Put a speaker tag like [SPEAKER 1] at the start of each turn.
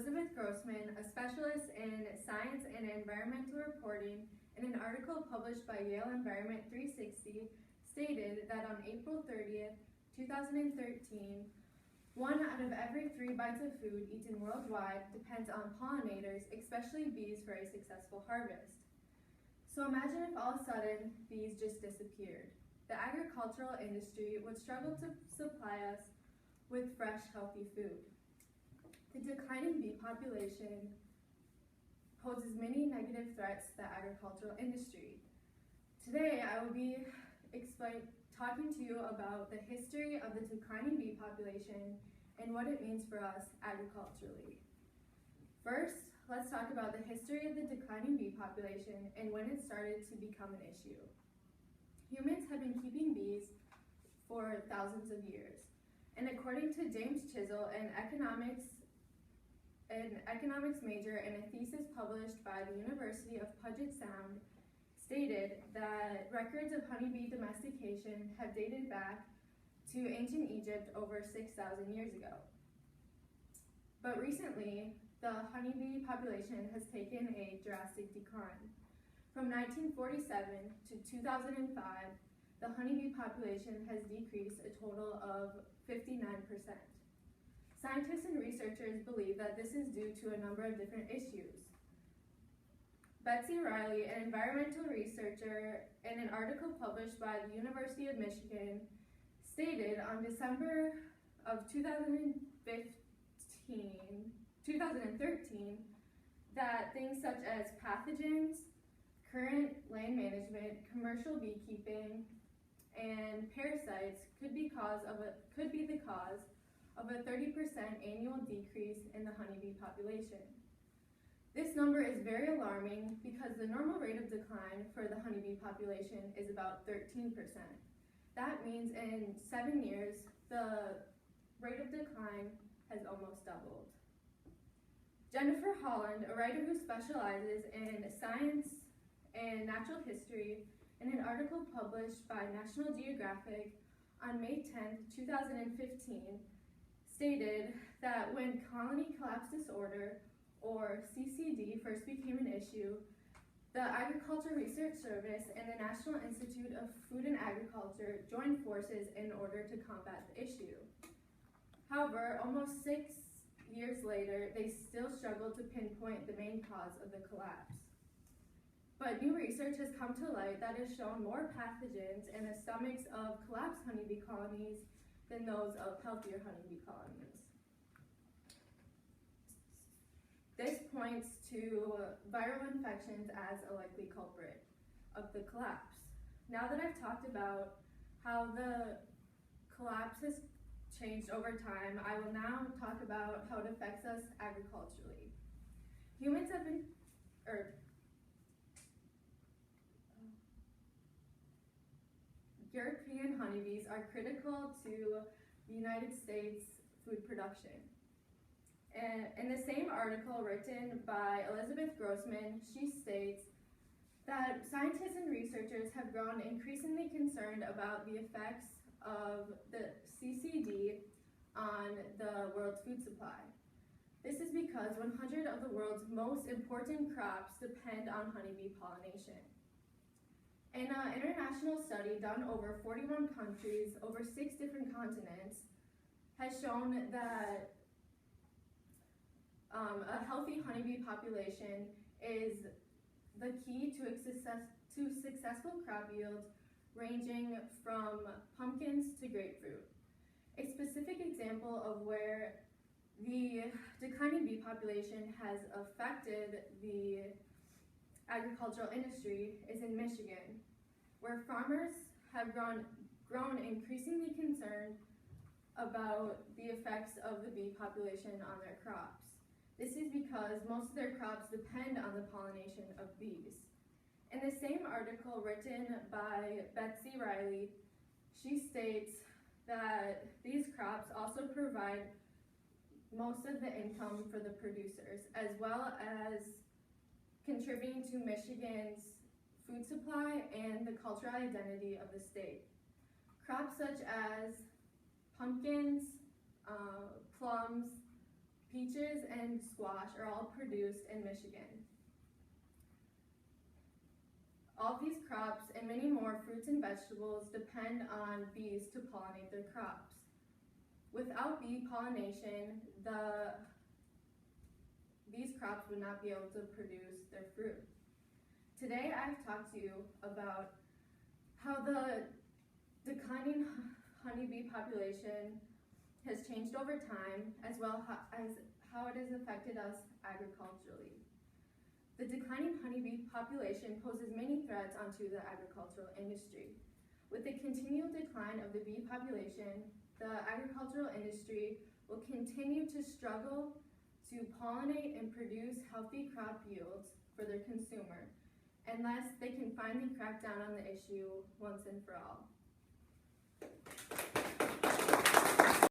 [SPEAKER 1] Elizabeth Grossman, a specialist in science and environmental reporting, in an article published by Yale Environment 360, stated that on April 30th, 2013, 1 out of every 3 bites of food eaten worldwide depends on pollinators, especially bees, for a successful harvest. So imagine if all of a sudden bees just disappeared. The agricultural industry would struggle to supply us with fresh, healthy food. The declining bee population poses many negative threats to the agricultural industry. Today, I will be talking to you about the history of the declining bee population and what it means for us agriculturally. First, let's talk about the history of the declining bee population and when it started to become an issue. Humans have been keeping bees for thousands of years, and according to James Chisel, an economics major in a thesis published by the University of Puget Sound, stated that records of honeybee domestication have dated back to ancient Egypt over 6,000 years ago. But recently, the honeybee population has taken a drastic decline. From 1947 to 2005, the honeybee population has decreased a total of 59%. Scientists and researchers believe that this is due to a number of different issues. Betsy Riley, an environmental researcher, in an article published by the University of Michigan, stated on December of 2013 that things such as pathogens, current land management, commercial beekeeping, and parasites could be the cause of a 30% annual decrease in the honeybee population. This number is very alarming because the normal rate of decline for the honeybee population is about 13%. That means in 7 years, the rate of decline has almost doubled. Jennifer Holland, a writer who specializes in science and natural history, in an article published by National Geographic on May 10, 2015, stated that when colony collapse disorder, or CCD, first became an issue, the Agriculture Research Service and the National Institute of Food and Agriculture joined forces in order to combat the issue. However, almost 6 years later, they still struggle to pinpoint the main cause of the collapse. But new research has come to light that has shown more pathogens in the stomachs of collapsed honeybee colonies than those of healthier honeybee colonies. This points to viral infections as a likely culprit of the collapse. Now that I've talked about how the collapse has changed over time, I will now talk about how it affects us agriculturally. Humans have been, European honeybees are critical to the United States food production. And in the same article written by Elizabeth Grossman, she states that scientists and researchers have grown increasingly concerned about the effects of the CCD on the world's food supply. This is because 100 of the world's most important crops depend on honeybee pollination. In an international study done over 41 countries, over 6 different continents, has shown that a healthy honeybee population is the key to successful crop yields ranging from pumpkins to grapefruit. A specific example of where the declining bee population has affected the agricultural industry is in Michigan, where farmers have grown increasingly concerned about the effects of the bee population on their crops. This is because most of their crops depend on the pollination of bees. In the same article written by Betsy Riley, she states that these crops also provide most of the income for the producers, as well as contributing to Michigan's food supply and the cultural identity of the state. Crops such as pumpkins, plums, Peaches and squash are all produced in Michigan. All these crops and many more fruits and vegetables depend on bees to pollinate their crops. Without bee pollination, these crops would not be able to produce their fruit. Today I've talked to you about how the declining honeybee population has changed over time, as well as how it has affected us agriculturally. The declining honeybee population poses many threats onto the agricultural industry. With the continual decline of the bee population, the agricultural industry will continue to struggle to pollinate and produce healthy crop yields for their consumer, unless they can finally crack down on the issue once and for all.